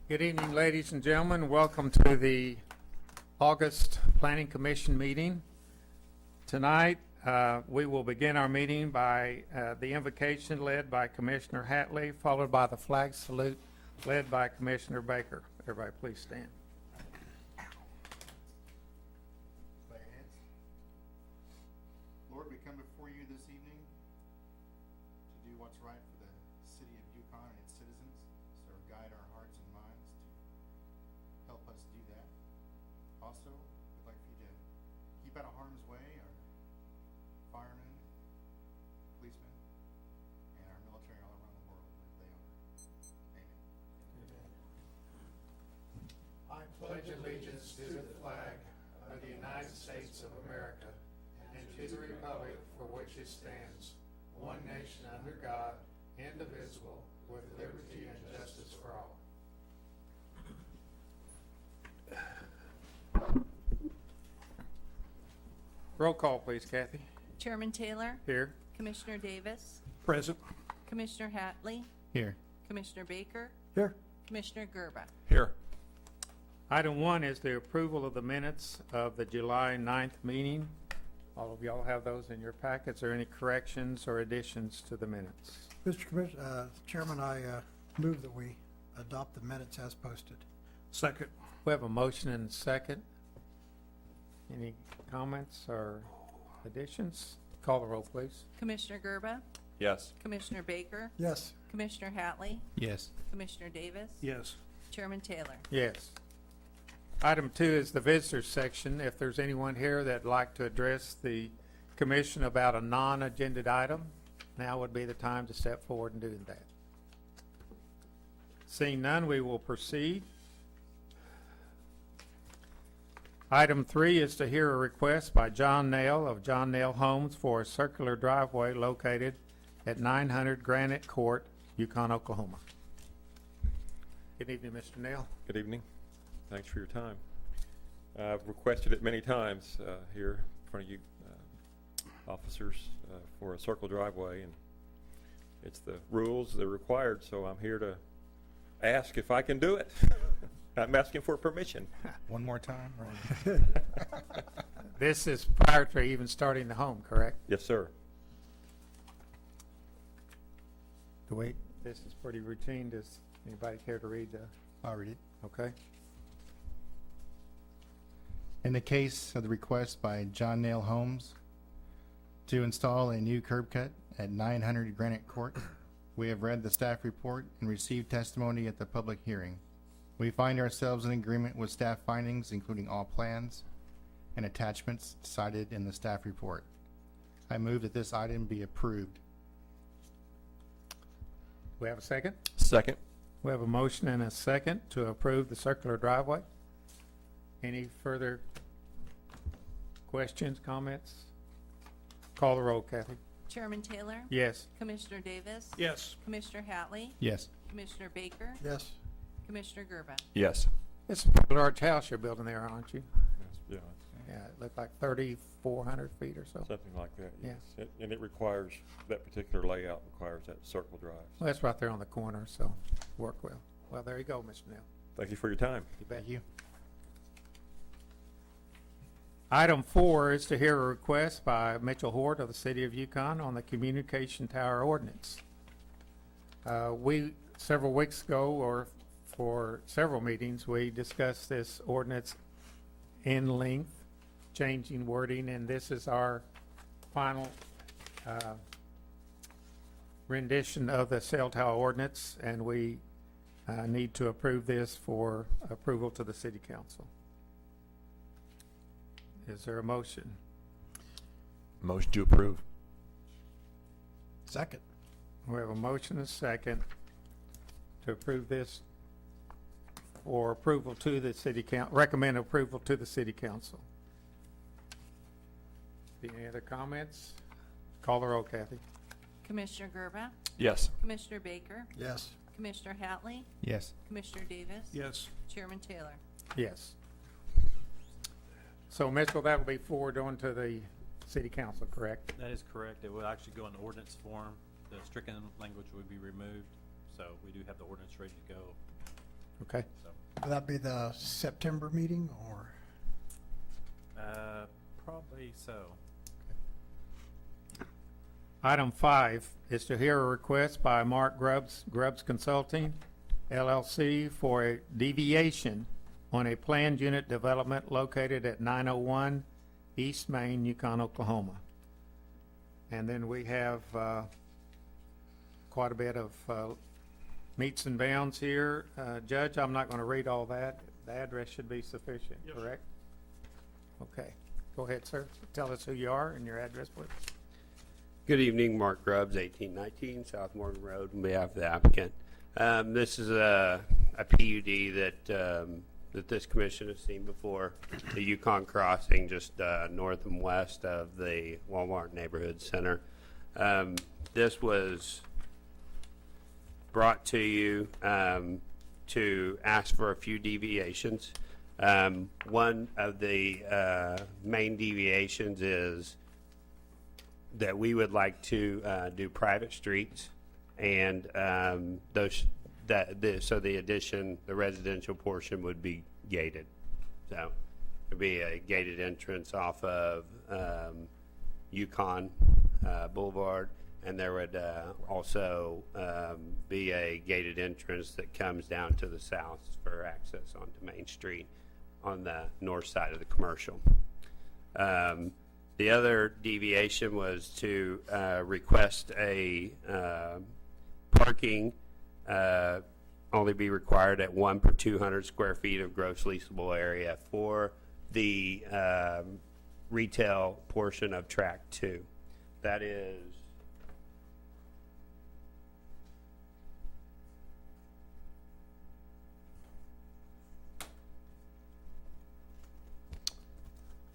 Good evening, ladies and gentlemen. Welcome to the August Planning Commission meeting. Tonight, we will begin our meeting by the invocation led by Commissioner Hatley, followed by the flag salute led by Commissioner Baker. Everybody please stand. Bow your heads. Lord, we come before you this evening to do what's right for the city of Yukon and its citizens, so guide our hearts and minds to help us do that. Also, we'd like for you to keep out of harm's way our firemen, policemen, and our military all around the world where they are. Amen. I pledge allegiance to the flag of the United States of America and to the republic for which it stands, one nation under God, indivisible, with liberty and justice for all. Roll call, please, Kathy. Chairman Taylor, Here. Commissioner Davis, Present. Commissioner Hatley, Here. Commissioner Baker, Here. Commissioner Gerba. Here. Item 1 is the approval of the minutes of the July 9th meeting. All of y'all have those in your packets. Are there any corrections or additions to the minutes? Mr. Chairman, I move that we adopt the minutes as posted. Second. We have a motion and a second. Any comments or additions? Call the roll, please. Commissioner Gerba, Yes. Commissioner Baker, Yes. Commissioner Hatley, Yes. Commissioner Davis, Yes. Chairman Taylor. Yes. Item 2 is the visitors section. If there's anyone here that'd like to address the commission about a non-agended item, now would be the time to step forward and do that. Seeing none, we will proceed. Item 3 is to hear a request by John Nail of John Nail Homes for a circular driveway located at 900 Granite Court, Yukon, Oklahoma. Good evening, Mr. Nail. Good evening. Thanks for your time. I've requested it many times here in front of you officers for a circle driveway, and it's the rules, they're required, so I'm here to ask if I can do it. I'm asking for permission. One more time. This is prior to even starting the home, correct? Yes, sir. Wait. This is pretty routine. Does anybody care to read the? I'll read it. Okay. In the case of the request by John Nail Homes to install a new curb cut at 900 Granite Court, we have read the staff report and received testimony at the public hearing. We find ourselves in agreement with staff findings, including all plans and attachments cited in the staff report. I move that this item be approved. We have a second? Second. We have a motion and a second to approve the circular driveway. Any further questions, comments? Call the roll, Kathy. Chairman Taylor, Yes. Commissioner Davis, Yes. Commissioner Hatley, Yes. Commissioner Baker, Yes. Commissioner Gerba. Yes. It's a pretty large house you're building there, aren't you? Yeah, Yeah, it looked like 3,400 feet or so. something like that, Yeah. yes. And it requires, that particular layout requires that circle drive. Well, that's right there on the corner, so work well. Well, there you go, Mr. Neal. Thank you for your time. You bet. Thank you. Item 4 is to hear a request by Mitchell Hort of the City of Yukon on the Communication Tower Ordinance. We, several weeks ago, or for several meetings, we discussed this ordinance in length, changing wording, and this is our final rendition of the cell tower ordinance, and we need to approve this for approval to the City Council. Is there a motion? Motion to approve. Second. We have a motion and a second to approve this for approval to the City Council, recommend approval to the City Council. Any other comments? Call the roll, Kathy. Commissioner Gerba, Yes. Commissioner Baker, Yes. Commissioner Hatley, Yes. Commissioner Davis, Yes. Chairman Taylor. Yes. So, Mitchell, that will be forwarded on to the City Council, correct? That is correct. It will actually go in ordinance form. The stricken language would be removed. So we do have the ordinance ready to go Okay. So, Will that be the September meeting or? probably so. Item 5 is to hear a request by Mark Grubbs, Grubbs Consulting, LLC, for a deviation on a planned unit development located at 901 East Main, Yukon, Oklahoma. And then we have quite a bit of meets and bounds here. Judge, I'm not going to read all that. The address should be sufficient, correct? Okay. Go ahead, sir. Tell us who you are and your address, please. Good evening, Mark Grubbs, 1819 South Morgan Road, on behalf of the applicant. This is a PUD that this commission has seen before, the Yukon crossing just north and west of the Walmart Neighborhood Center. This was brought to you to ask for a few deviations. One of the main deviations is that we would like to do private streets, and so the addition, the residential portion would be gated. So there'd be a gated entrance off of Yukon Boulevard, and there would also be a gated entrance that comes down to the south for access onto Main Street on the north side of the commercial. The other deviation was to request a parking only be required at 1 per 200 square feet of gross leasable area for the retail portion of Track 2. That is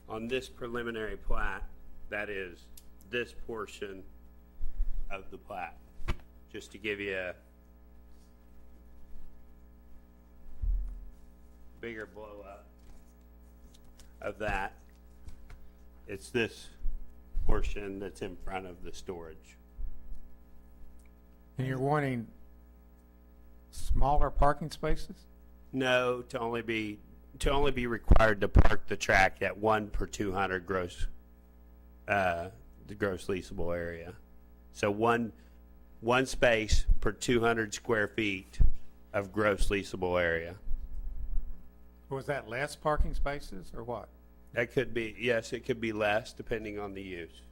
on this preliminary plat, that is this portion of the plat. Just to give you a bigger blow up of that, it's this portion that's in front of the storage. And you're wanting smaller parking spaces? No, to only be required to park the track at 1 per 200 gross, the gross leasable area. So one space per 200 square feet of gross leasable area. Was that less parking spaces or what? That could be, yes, it could be less depending on the use.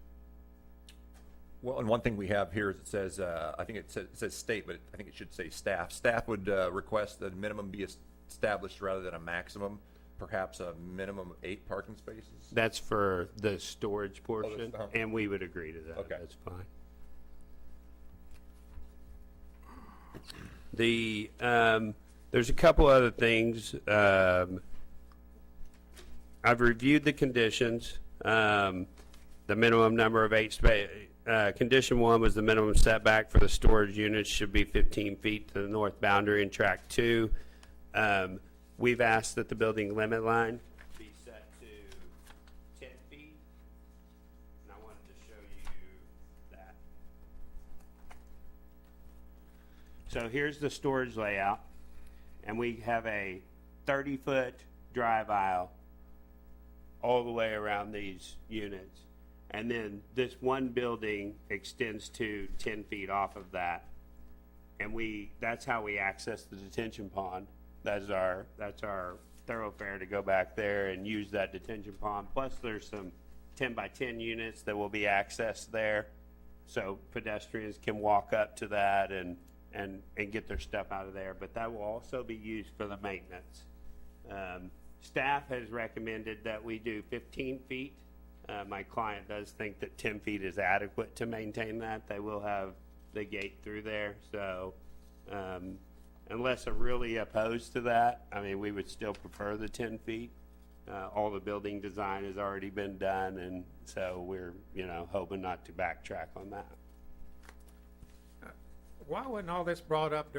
Well, and one thing we have here is it says, I think it says state, but I think it should say staff. Staff would request that a minimum be established rather than a maximum, perhaps a minimum of 8 parking spaces. That's for the storage portion, uh-huh. and we would agree to that. Okay. That's fine. There's a couple other things. I've reviewed the conditions. The minimum number of 8 space. Condition 1 was the minimum setback for the storage units should be 15 feet to the north boundary in Track 2. We've asked that the building limit line be set to 10 feet, and I wanted to show you that. So here's the storage layout, and we have a 30-foot drive aisle all the way around these units. And then this one building extends to 10 feet off of that. And that's how we access the detention pond. That's our thoroughfare to go back there and use that detention pond. Plus there's some 10 by 10 units that will be accessed there. So pedestrians can walk up to that and get their stuff out of there. But that will also be used for the maintenance. Staff has recommended that we do 15 feet. My client does think that 10 feet is adequate to maintain that. They will have the gate through there. So unless they're really opposed to that, I mean, we would still prefer the 10 feet. All the building design has already been done, and so we're, hoping not to backtrack on that. Why wasn't all this brought up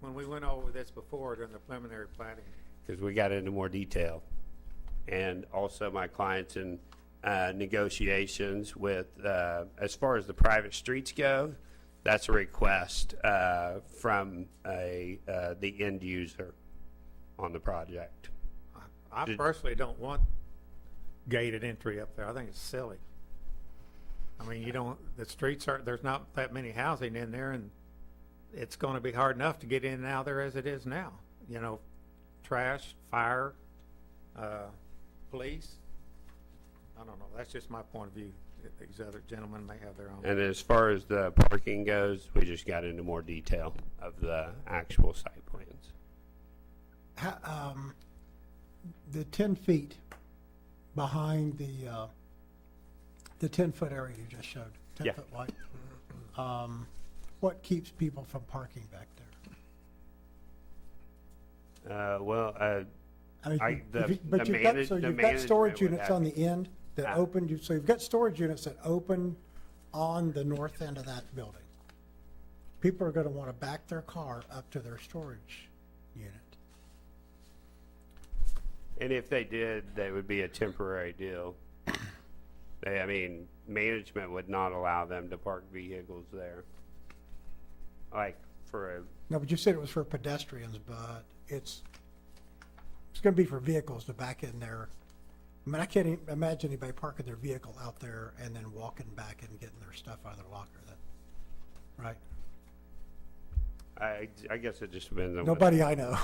when we went over this before during the preliminary planning? Because we got into more detail. And also my clients in negotiations with, as far as the private streets go, that's a request from the end user. on the project. I Did- personally don't want gated entry up there. I think it's silly. I mean, the streets there's not that many housing in there, and it's gonna be hard enough to get in and out there as it is now. You know, trash, fire, police. I don't know, that's just my point of view. These other gentlemen may have their own. And as far as the parking goes, we just got into more detail of the actual site plans. The 10 feet behind the 10-foot area you just showed, 10 Yeah. foot wide, what keeps people from parking back there? I I mean, I- the- but the you've got, manage- so the you've got storage management would units have on to- the end that Ah. open, so you've got storage units that open on the north end of that building. People are gonna wanna back their car up to their storage unit. And if they did, they would be a temporary deal. Management would not allow them to park vehicles there. Like for a, No, but you said it was for pedestrians, but it's gonna be for vehicles to back in there. I mean, I can't even imagine anybody parking their vehicle out there and then walking back and getting their stuff out of their locker, right? I guess it just depends on what. Nobody I know.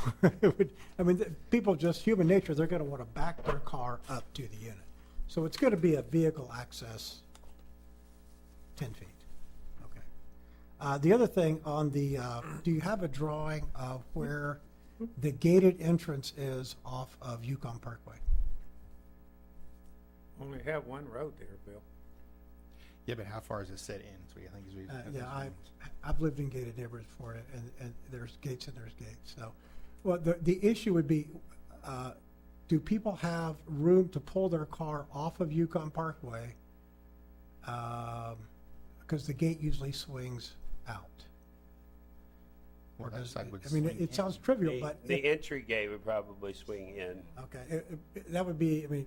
People just, human nature, they're gonna wanna back their car up to the unit. So it's gonna be a vehicle access 10 feet. Okay. The other thing on the, do you have a drawing of where the gated entrance is off of Yukon Parkway? Only have one road there, Bill. Yeah, but how far is it set in? So I think as we. Yeah, I've lived in gated neighborhoods before, and there's gates and there's gates, so. Well, the issue would be, do people have room to pull their car off of Yukon Parkway? Because the gate usually swings out. Well, that side would I mean, swing it sounds in. trivial, but. The entry gate would probably swing in. Okay, that would be, I mean,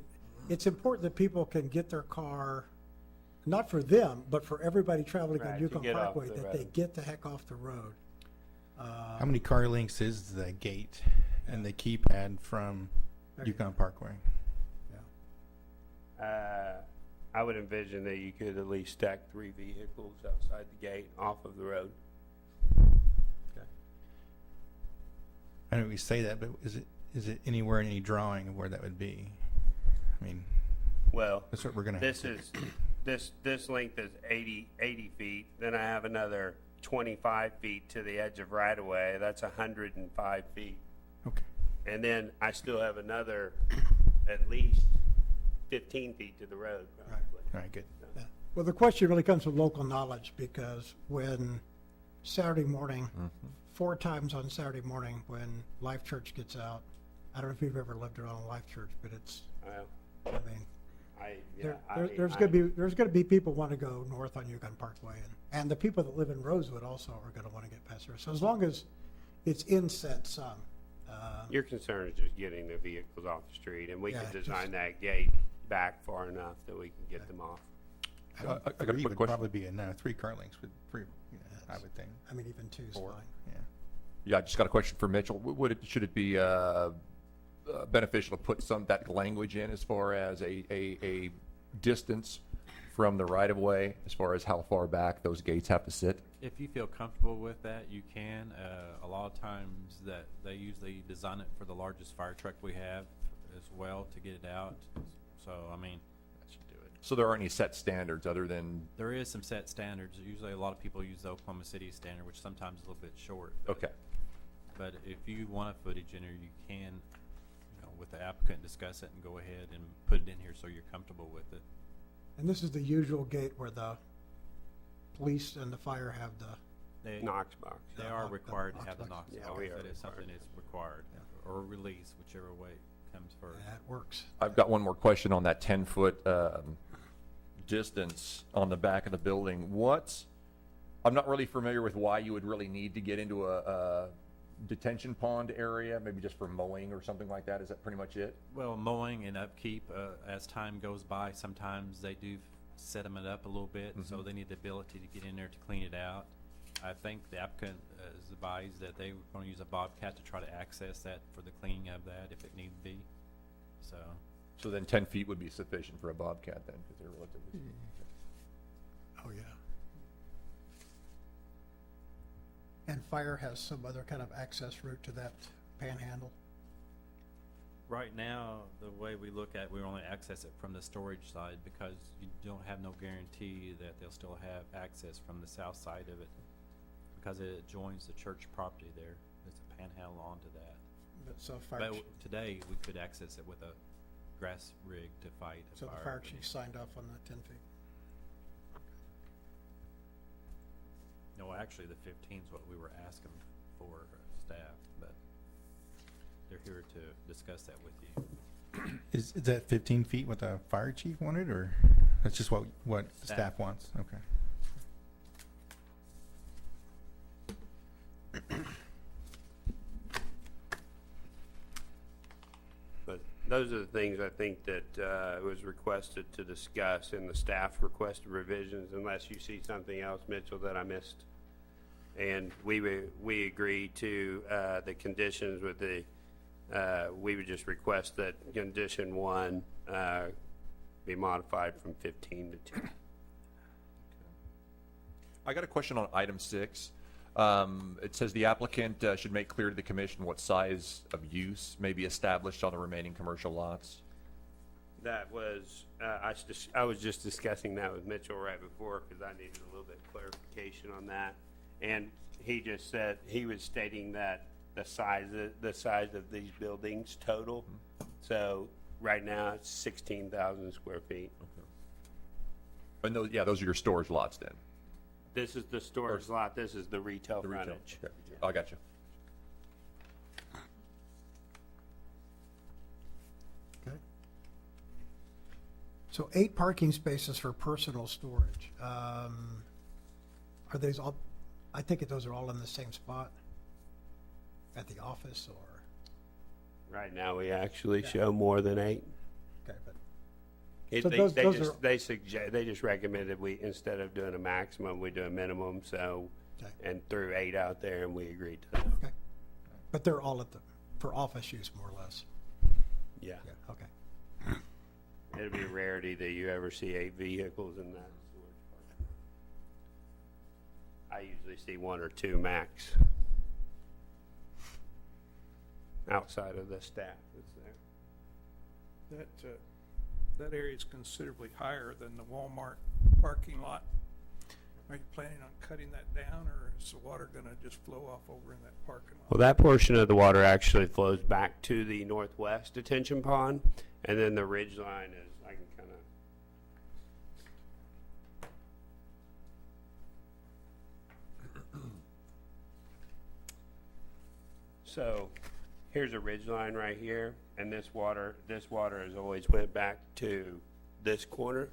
it's important that people can get their car, not for them, but for everybody traveling Right, on to Yukon get off Parkway, the that they road. get the heck off the road. How many car lengths is the gate and the keypad from There you Yukon Parkway? I would envision that you could at least stack 3 vehicles outside the gate off of the road. I know we say that, but is it anywhere in any drawing of where that would be? I mean, Well, that's what we're gonna. this have to- is, this length is 80 feet. Then I have another 25 feet to the edge of right of way. That's 105 feet. Okay. And then I still have another at least 15 feet to the road, probably. All right, good. Yeah. Well, the question really comes from local knowledge, because when Saturday morning, 4 times on Saturday morning, when Life Church gets out, I don't know if you've ever lived around a Life Church, but it's, Well, I mean, there's gonna be people want to go north on Yukon Parkway, and the people that live in Rosewood also are gonna want to get past there. So as long as it's inset sun, Your concern is just getting the vehicles off the street, and we Yeah, can just- design that gate back far enough that we can get them off. I got a 3 quick would question. probably be enough. 3 car lengths would, I would think. I mean, even 2 is 4, fine. yeah. Yeah, I just got a question for Mitchell. Should it be beneficial to put that language in as far as a distance from the right of way, as far as how far back those gates have to sit? If you feel comfortable with that, you can. A lot of times that they usually design it for the largest fire truck we have as well to get it out. So, I mean, That should do it. So there aren't any set standards other than, there is some set standards. Usually a lot of people use the Oklahoma City standard, which sometimes is a little bit short. okay. But if you want a footage in there, you can, with the applicant, discuss it and go ahead and put it in here so you're comfortable with it. And this is the usual gate where the police and the fire have They, Knox box. they the are Knox- required to Knox have the box. Knox Yeah, box. we are That is something required. that's required, or release, whichever way it comes first. that works. I've got one more question on that 10-foot distance on the back of the building. I'm not really familiar with why you would really need to get into a detention pond area, maybe just for mowing or something like that. Is that pretty much it? Well, mowing and upkeep, as time goes by, sometimes they do set them up a little bit, so they need the ability to get in there to clean it out. I think the applicant is advised that they were gonna use a bobcat to try to access that for the cleaning of that if it need be, so. So then 10 feet would be sufficient for a Bobcat then, because they're relatively. Oh, yeah. And fire has some other kind of access route to that panhandle? Right now, the way we look at, we only access it from the storage side because you don't have no guarantee that they'll still have access from the south side of it because it joins the church property there. There's a panhandle onto that. But so fire, But today, we could access it with a grass rig to fight a so fire. the fire chief signed off on that 10 feet? No, actually, the 15 is what we were asking for staff, but they're here to discuss that with you. Is that 15 feet what the fire chief wanted, or that's just what the Staff. staff wants? Okay. But those are the things I think that was requested to discuss, and the staff requested revisions, unless you see something else, Mitchell, that I missed. And we agreed to the conditions with the, we would just request that condition 1 be modified from 15 to 2. I got a question on item 6. It says the applicant should make clear to the commission what size of use may be established on the remaining commercial lots. That was, I was just discussing that with Mitchell right before because I needed a little bit of clarification on that. And he just said, he was stating that the size of these buildings total. So right now it's 16,000 square feet. And those are your storage lots then? This is the storage lot, this is the retail The retail. frontage. Okay. I got you. Okay. So 8 parking spaces for personal storage. Are those all, I think those are all in the same spot at the office, or? Right now, we actually show more than 8. Okay, but It- So They those they they just recommended we, instead of doing a maximum, we do a minimum, so, Okay. and threw 8 out there, and we agreed to that. Okay. But they're all at for office use, more or less? Yeah. Yeah, okay. It'd be a rarity that you ever see 8 vehicles in that storage parking. I usually see 1 or 2 max. Outside of the staff that's there. That area is considerably higher than the Walmart parking lot. Are you planning on cutting that down, or is the water gonna just flow off over in that parking lot? Well, that portion of the water actually flows back to the northwest detention pond, and then the ridge line is, I can kind of. So, here's a ridge line right here, and this water has always went back to this corner.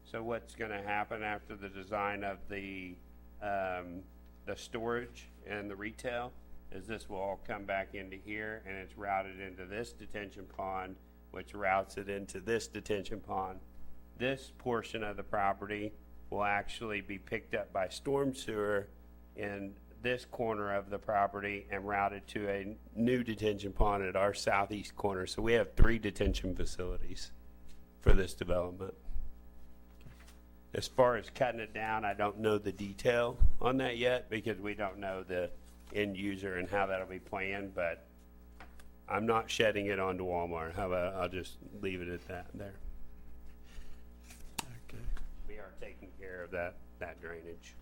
So what's gonna happen after the design of the storage and the retail is this will all come back into here, and it's routed into this detention pond, which routes it into this detention pond. This portion of the property will actually be picked up by storm sewer in this corner of the property and routed to a new detention pond at our southeast corner. So we have 3 detention facilities for this development. As far as cutting it down, I don't know the detail on that yet because we don't know the end user and how that'll be planned, but I'm not shedding it onto Walmart. How about I'll just leave it at that there. Okay. We are taking care of that drainage.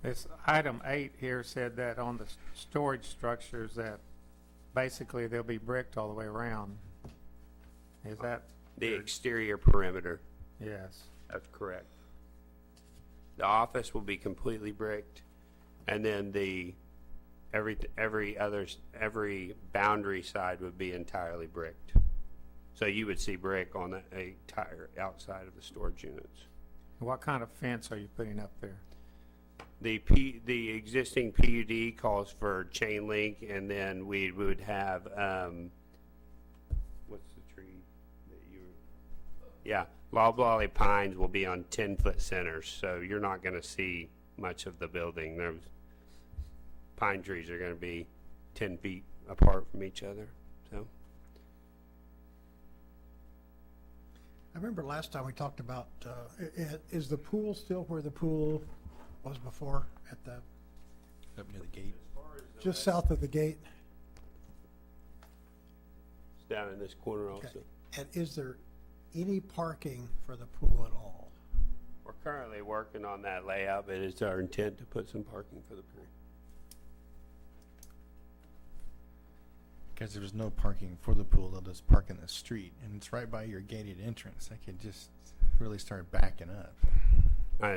This item 8 here said that on the storage structures that basically they'll be bricked all the way around. Is that? The exterior perimeter, Yes. that's correct. The office will be completely bricked, and then every boundary side would be entirely bricked. So you would see brick on the entire outside of the storage units. What kind of fence are you putting up there? The existing PUD calls for chain link, and then we would have, what's the tree that you, yeah, Loblolly pines will be on 10-foot centers, so you're not going to see much of the building. Those pine trees are going to be 10 feet apart from each other. So I remember last time we talked about, is the pool still where the pool was before at the, Up near the gate. just south of the gate? it's down in this corner also. Okay. And is there any parking for the pool at all? We're currently working on that layout, but it's our intent to put some parking for the pool. Because there's no parking for the pool, they'll just park in the street, and it's right by your gated entrance. I could just really start backing up.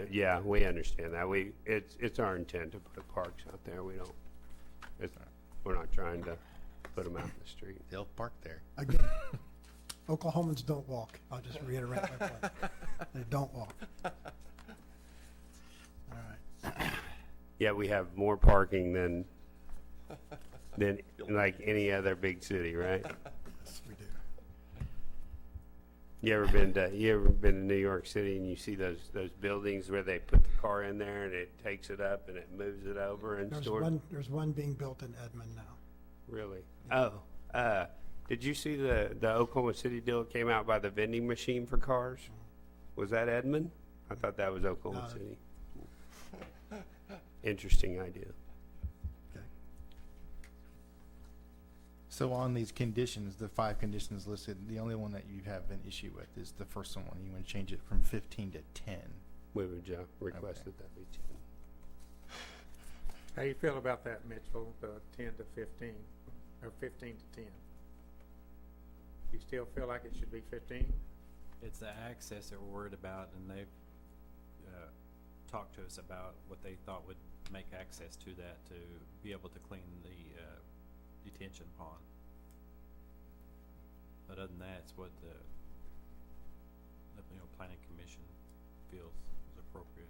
Yeah, we understand that. It's our intent to put parks out there. We're not trying to put them out in the street. They'll park there. Again, Oklahomans don't walk. I'll just reiterate my point. They don't walk. All right. Yeah, we have more parking than like any other big city, right? Yes, we do. You ever been to New York City and you see those buildings where they put the car in there and it takes it up and it moves it over and stores? There's one being built in Edmond now. Really? Oh, did you see the Oklahoma City deal that came out by the vending machine for cars? Was that Edmond? I thought that was Oklahoma City. Interesting idea. Okay. So on these conditions, the 5 conditions listed, the only one that you have an issue with is the first one. You want to change it from 15 to 10. We would request that be 10. How you feel about that, Mitchell, the 10 to 15, or 15 to 10? You still feel like it should be 15? It's the access that we're worried about, and they've talked to us about what they thought would make access to that to be able to clean the detention pond. But other than that, it's what the planning commission feels is appropriate.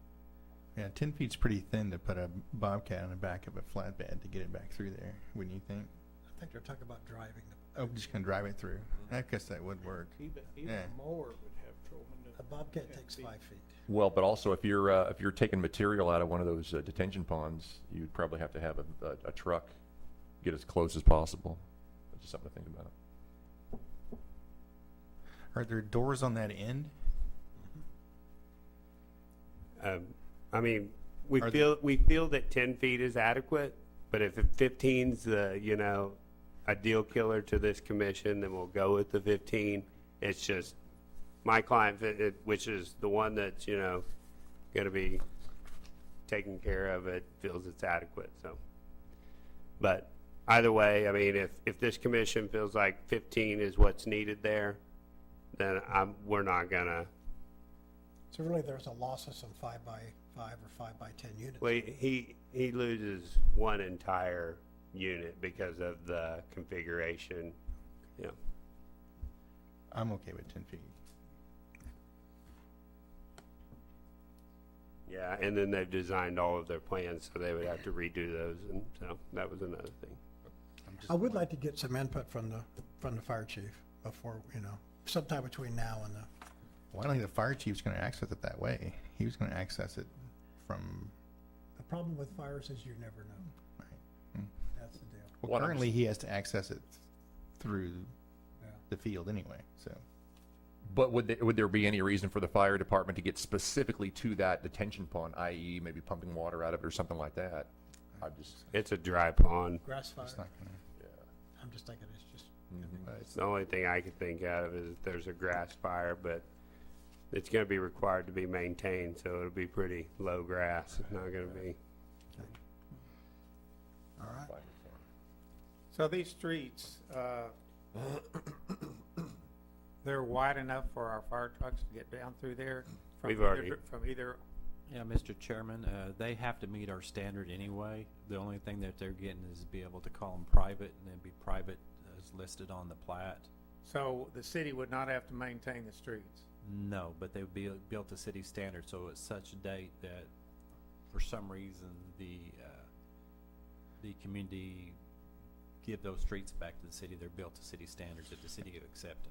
Yeah, 10 feet's pretty thin to put a Bobcat on the back of a flatbed to get it back through there, wouldn't you think? I think they're talking about driving the. Oh, just gonna drive it through. I guess that would work. Even Yeah. a mower would have trouble. A Bobcat takes 5 feet. Well, but also if you're taking material out of one of those detention ponds, you'd probably have to have a truck get as close as possible. That's just something to think about. Are there doors on that end? I mean, we Are feel that 10 feet is adequate, but if 15's the a deal killer to this commission, then we'll go with the 15. It's just my client, which is the one that's going to be taking care of it, feels it's adequate. So, but either way, I mean, if this commission feels like 15 is what's needed there, then we're not gonna. So really, there's a loss of some 5 by 5 or 5 by 10 units. Well, he loses one entire unit because of the configuration. Yeah. I'm okay with 10 feet. Yeah, and then they've designed all of their plans, so they would have to redo those, and so that was another thing. I would like to get some input from the fire chief before, sometime between now and the. Well, I don't think the fire chief's gonna access it that way. He was gonna access it from, The problem with fires is you never know. right. Hmm. That's the deal. Well, Well, I'm currently just- he has to access it through Yeah. the field anyway, so. But would there be any reason for the fire department to get specifically to that detention pond, i.e. maybe pumping water out of it or something like that? It's a dry pond. Grass fire. It's not gonna, I'm just thinking it's just. It's the only thing I could think out of is if there's a grass fire, but it's going to be required to be maintained, so it'll be pretty low grass. It's not going to be. All right. So these streets, they're wide enough for our fire trucks to get down through there? We've already- From either, Yeah, Mr. Chairman, they have to meet our standard anyway. The only thing that they're getting is be able to call them private, and then be private as listed on the plat. so the city would not have to maintain the streets? No, but they would be built to city standards, so at such a date that for some reason the community give those streets back to the city, they're built to city standards, that the city would accept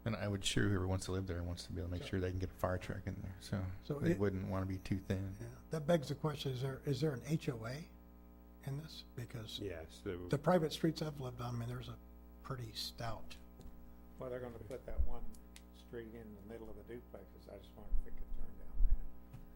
them. And I would sure whoever wants to live there wants to be able to make sure they can get a fire truck in there, so So they it- wouldn't want to be too thin. Yeah, that begs the question, is there an HOA in this? Because Yes, the private streets I've lived on, I mean, there's a pretty stout. Well, they're gonna put that one street in the middle of the duplexes. I just wondered if it could turn down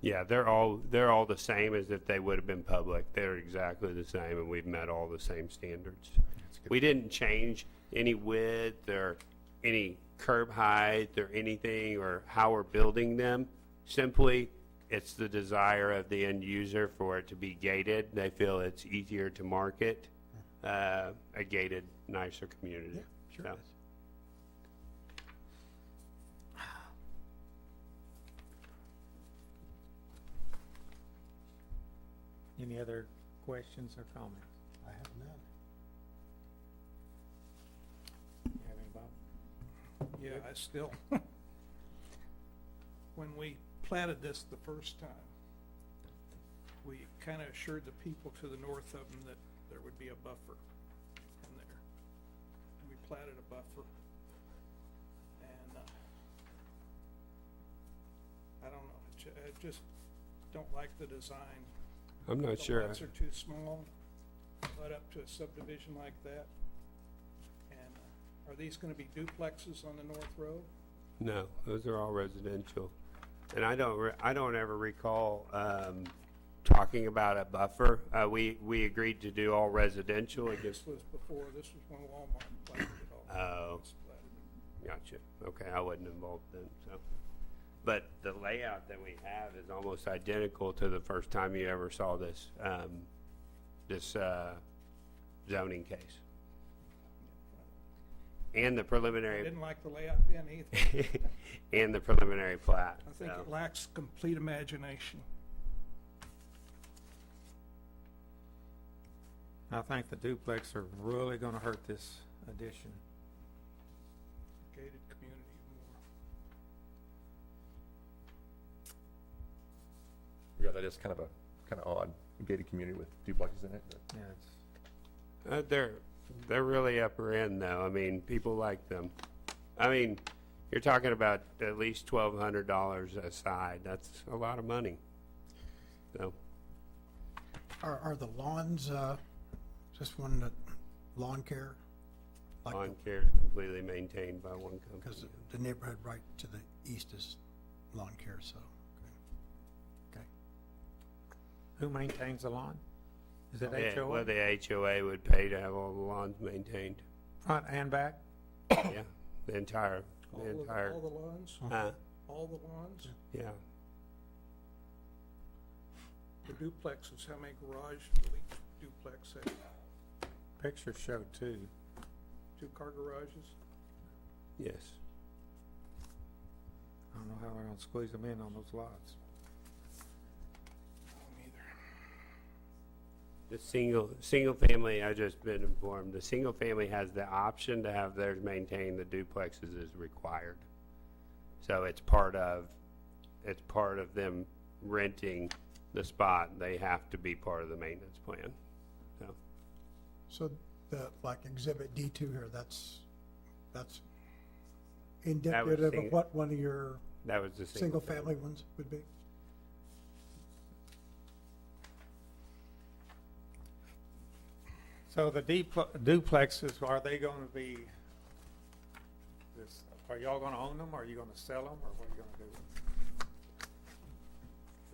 yeah, they're all the same as if they would have been public. They're exactly the same, and we've met all the same standards. That's good. We didn't change any width or any curb height or anything or how we're building them. Simply, it's the desire of the end user for it to be gated. They feel it's easier to market a gated, nicer community. Yeah, sure So, it is. that. Any other questions or comments? I have none. You have any, Bob? Yeah, I still, when we platted this the first time, we kind of assured the people to the north of them that there would be a buffer in there. And we platted a buffer. And, I don't know, I just don't like the design. I'm not The sure. lots are too small, but up to a subdivision like that. And are these gonna be duplexes on the North Road? No, those are all residential. And I don't ever recall talking about a buffer. We agreed to do all residential. It This just, was before, this was when Walmart platted it all. Oh. It's platted. gotcha. Okay, I wasn't involved then, so. But the layout that we have is almost identical to the first time you ever saw this, zoning case. And the I preliminary, didn't like the layout then either. and the preliminary plat. I think so. it lacks complete imagination. I think the duplex are really gonna hurt this addition. Gated community more. Yeah, that is kind of odd, gated community with duplexes in it. But Yeah, it's, They're really upper end though. I mean, people like them. I mean, you're talking about at least $1,200 a side. That's a lot of money. So, Are the lawns, just one that, lawn care? Like lawn care is completely maintained by one Because company. the neighborhood right to the east is lawn care, so, okay. who maintains the lawn? Is it Yeah, HOA? well, the HOA would pay to have all the lawns maintained. Front and back? Yeah, the entire, All the the entire, lawns, all the lawns, yeah. the duplexes, how many garage will each duplex have? Pictures show two. 2-car garages? Yes. I don't know how they're gonna squeeze them in on those lots. The single family, I just been informed, the single family has the option to have theirs maintained, the duplexes is required. So it's part of them renting the spot, they have to be part of the maintenance plan, so. So the, like exhibit D2 here, that's indicative of single- what one of your That was the single-family ones would be? So the duplexes, are they gonna be, are y'all gonna own them, or are you gonna sell them, or what are you gonna do?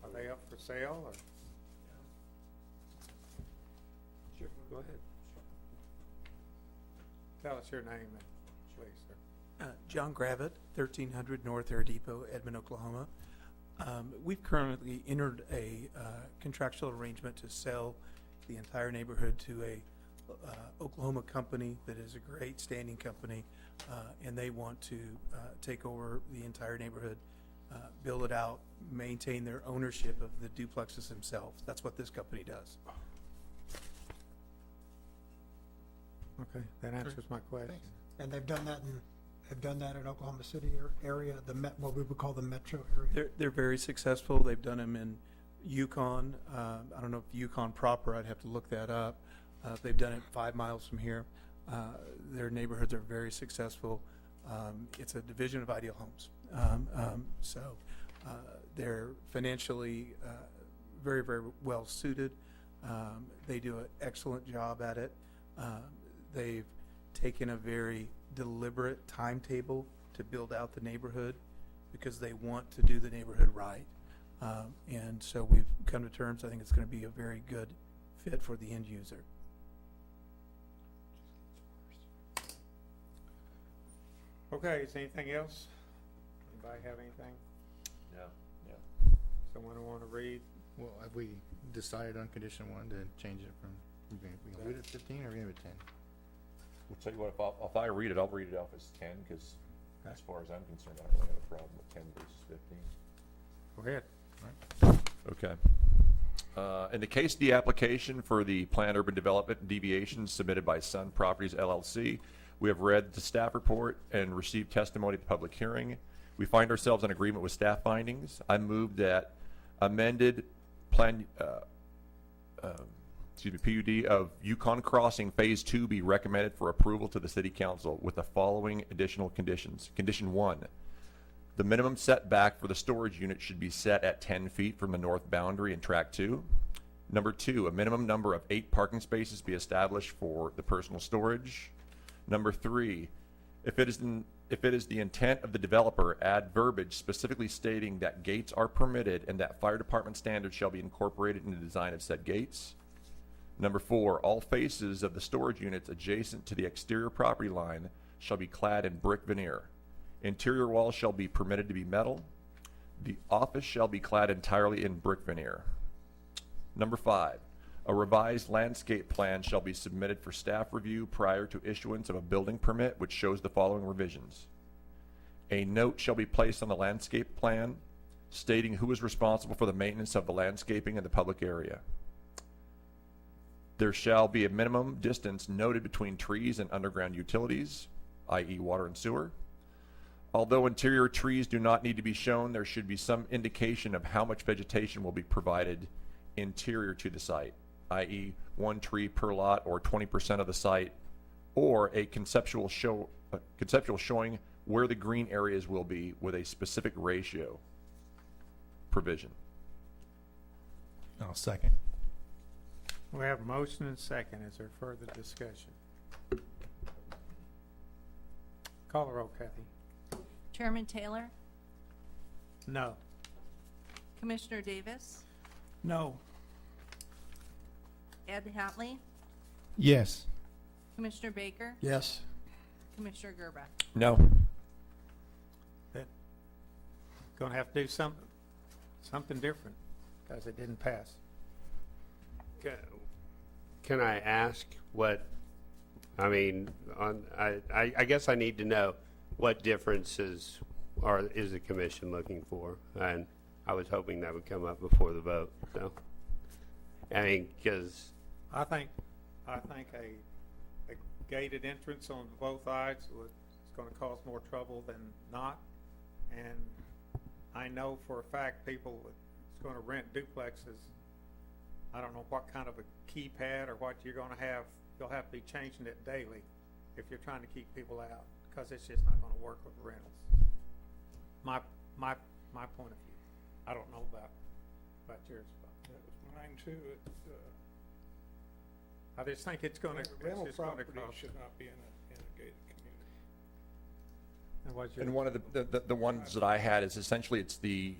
Are they up for sale, or? Sure, go ahead. Tell us your name and please, sir. John Gravett, 1300 North Air Depot, Edmond, Oklahoma. We've currently entered a contractual arrangement to sell the entire neighborhood to a Oklahoma company that is a great standing company, and they want to take over the entire neighborhood, build it out, maintain their ownership of the duplexes themselves. That's what this company does. Okay, that answers my question. And they've done that in Oklahoma City area, what we would call the metro area? They're very successful. They've done them in Yukon. I don't know if Yukon proper, I'd have to look that up. They've done it 5 miles from here. Their neighborhoods are very successful. It's a division of Ideal Homes. So they're financially very, very well suited. They do an excellent job at it. They've taken a very deliberate timetable to build out the neighborhood because they want to do the neighborhood right. And so we've come to terms. I think it's going to be a very good fit for the end user. Okay, is anything else? Anybody have anything? No, yeah. Someone want to read? Well, have we decided on condition one to change it from, we can leave it at 15 or we leave it at 10? We'll tell you what, if I read it, I'll read it off as 10, because as far as I'm concerned, I don't really have a problem with 10 versus 15. Go ahead. Okay. In the case of the application for the planned urban development deviation submitted by Sun Properties LLC, we have read the staff report and received testimony at the public hearing. We find ourselves in agreement with staff findings. I move that amended plan, PUD of Yukon Crossing Phase 2 be recommended for approval to the City Council with the following additional conditions. Condition 1, the minimum setback for the storage unit should be set at 10 feet from the north boundary in Tract 2. Number 2, a minimum number of 8 parking spaces be established for the personal storage. Number 3, if it is the intent of the developer, add verbiage specifically stating that gates are permitted and that fire department standards shall be incorporated in the design of said gates. Number 4, all faces of the storage units adjacent to the exterior property line shall be clad in brick veneer. Interior walls shall be permitted to be metal. The office shall be clad entirely in brick veneer. Number 5, a revised landscape plan shall be submitted for staff review prior to issuance of a building permit, which shows the following revisions. A note shall be placed on the landscape plan stating who is responsible for the maintenance of the landscaping in the public area. There shall be a minimum distance noted between trees and underground utilities, i.e. water and sewer. Although interior trees do not need to be shown, there should be some indication of how much vegetation will be provided interior to the site, i.e. 1 tree per lot or 20% of the site, or a conceptual showing where the green areas will be with a specific ratio provision. I'll second. We have a motion and second. Is there further discussion? Call the roll, Kathy. Chairman Taylor? No. Commissioner Davis? No. Ed Hatley? Yes. Commissioner Baker? Yes. Commissioner Gerba? No. Going to have to do something different because it didn't pass. Can I ask what, I mean, I guess I need to know what differences is the commission looking for? And I was hoping that would come up before the vote, so. I mean, because. I think a gated entrance on both sides is going to cause more trouble than not. And I know for a fact people that's going to rent duplexes, I don't know what kind of a keypad or what you're going to have. You'll have to be changing it daily if you're trying to keep people out, because it's just not going to work with rentals. My point of view. I don't know about yours. That was mine too. I just think it's going to. Rental property should not be in a gated community. And what's your? And one of the ones that I had is essentially it's the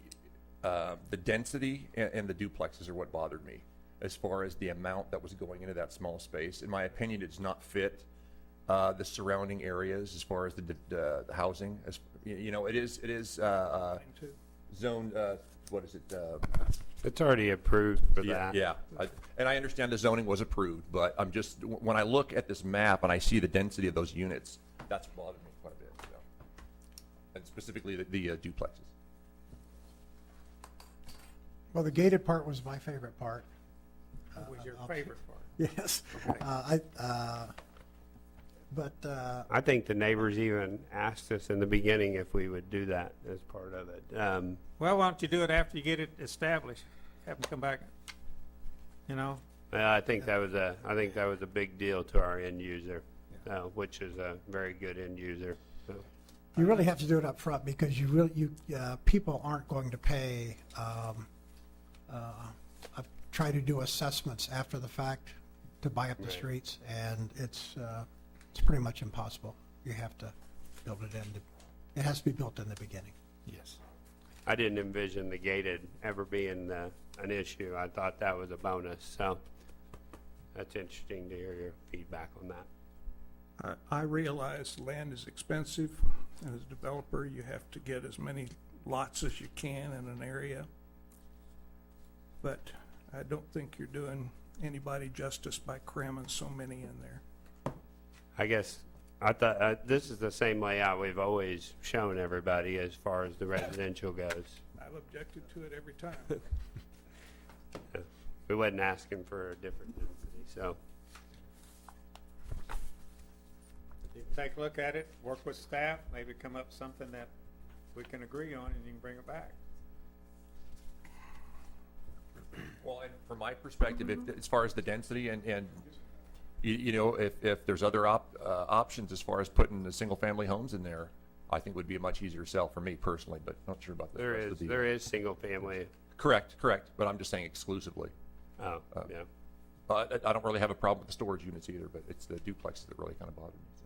density and the duplexes are what bothered me as far as the amount that was going into that small space. In my opinion, it does not fit the surrounding areas as far as the housing. As you know, it is Mine too. zoned. What is it? It's already approved for Yeah, that. yeah. And I understand the zoning was approved, but I'm just, when I look at this map and I see the density of those units, that's what bothered me quite a bit. So. And specifically the duplexes. Well, the gated part was my favorite part. What was your I'll- favorite part? Yes. I think the neighbors even asked us in the beginning if we would do that as part of it. Well, why don't you do it after you get it established? Have them come back. You know. I think that was a big deal to our end user, which is a very good end user. So. You really have to do it up front because people aren't going to pay, try to do assessments after the fact to buy up the Right. streets, and it's pretty much impossible. You have to build it it has to be built in the beginning. Yes. I didn't envision the gated ever being an issue. I thought that was a bonus, so that's interesting to hear your feedback on that. I realize land is expensive, and as a developer, you have to get as many lots as you can in an area. But I don't think you're doing anybody justice by cramming so many in there. I guess I thought this is the same layout we've always shown everybody as far as the residential goes. I've objected to it every time. We wasn't asking for a different density, so. You can take a look at it, work with staff, maybe come up with something that we can agree on, and you can bring it back. Well, and from my perspective, as far as the density and you know, if there's other options as far as putting the single-family homes in there, I think would be a much easier sell for me personally, but not sure about the rest of the. There is single family. Correct, but I'm just saying exclusively. Oh, yeah. I don't really have a problem with the storage units either, but it's the duplexes that really kind of bother me. So.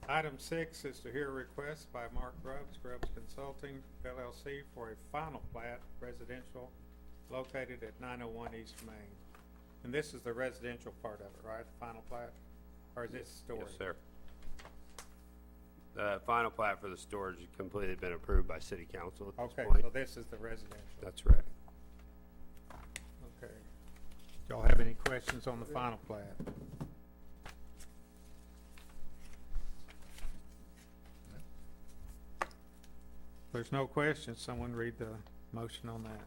Item 6 is to hear a request by Mark Grubbs, Grubbs Consulting LLC for a final plat residential located at 901 East Main. And this is the residential part of it, right? The final plat? Or is this storage? Yes, sir. The final plat for the storage has completely been approved by city council at this Okay, point. so this is the residential. That's right. Okay. Do y'all have any questions on the final plat? If there's no questions, someone read the motion on that.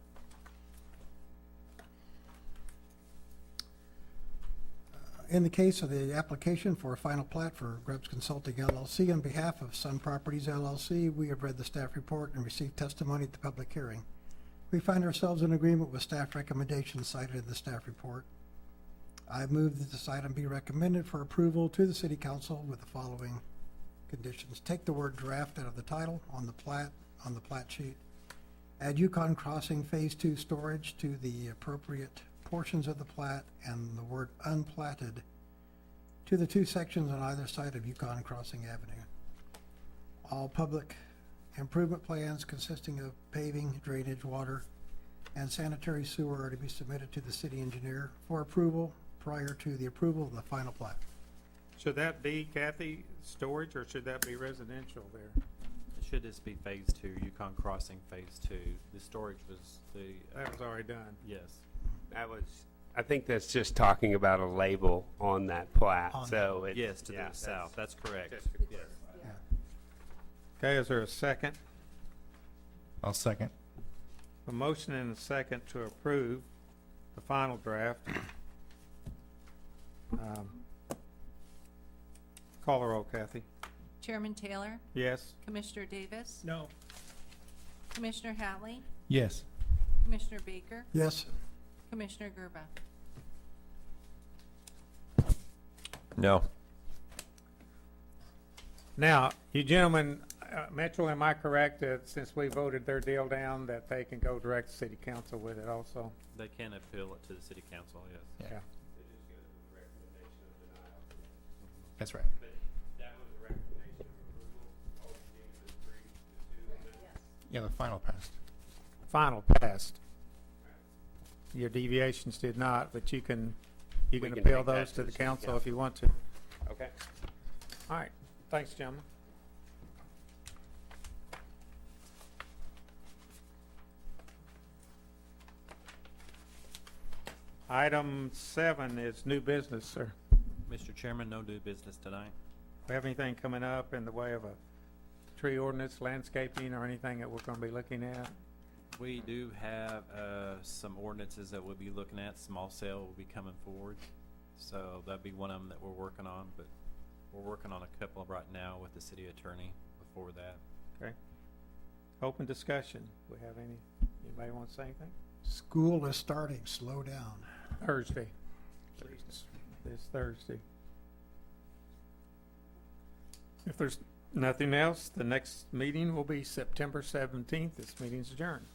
In the case of the application for a final plat for Grubbs Consulting LLC, on behalf of Sun Properties LLC, we have read the staff report and received testimony at the public hearing. We find ourselves in agreement with staff recommendations cited in the staff report. I move that this item be recommended for approval to the city council with the following conditions. Take the word draft out of the title on the plat sheet. Add Yukon Crossing Phase 2 storage to the appropriate portions of the plat, and the word unplatted to the two sections on either side of Yukon Crossing Avenue. All public improvement plans consisting of paving, drainage, water, and sanitary sewer are to be submitted to the city engineer for approval prior to the approval of the final plat. Should that be, Kathy, storage, or should that be residential there? It should just be phase 2, Yukon Crossing phase 2. The storage was the. That was already done. Yes. I think that's just talking about a label on that plat, On so it's. Yes, to yeah, the south, that's correct. just- Yes. Okay, is there a second? I'll second. A motion and a second to approve the final draft. Call the roll, Kathy. Chairman Taylor? Yes? Commissioner Davis? No, Commissioner Hatley? Yes. Commissioner Baker? Yes? Commissioner Gerba? No. Now, you gentlemen, Metro, am I correct that since we voted their deal down, that they can go direct to city council with it also? They can appeal it to the city council, yes. Yeah. That's right. But that was a recommendation of approval, all you needed was 3 to 2 amendments. Yeah, the final passed. Final passed. Your deviations did not, but you can We can appeal take that those to to the the city council if council. you want to. Okay. All right, thanks, gentlemen. Item 7 is new business, sir. Mr. Chairman, no new business tonight. We have anything coming up in the way of a tree ordinance, landscaping, or anything that we're gonna be looking at? We do have some ordinances that we'll be looking at. Small sale will be coming forward. So that'd be one of them that we're working on, but we're working on a couple of right now with the city attorney before that. Okay. Open discussion. We have anybody want to say anything? School is starting, slow down. Thursday. Please. This Thursday. If there's nothing else, the next meeting will be September 17th. This meeting's adjourned.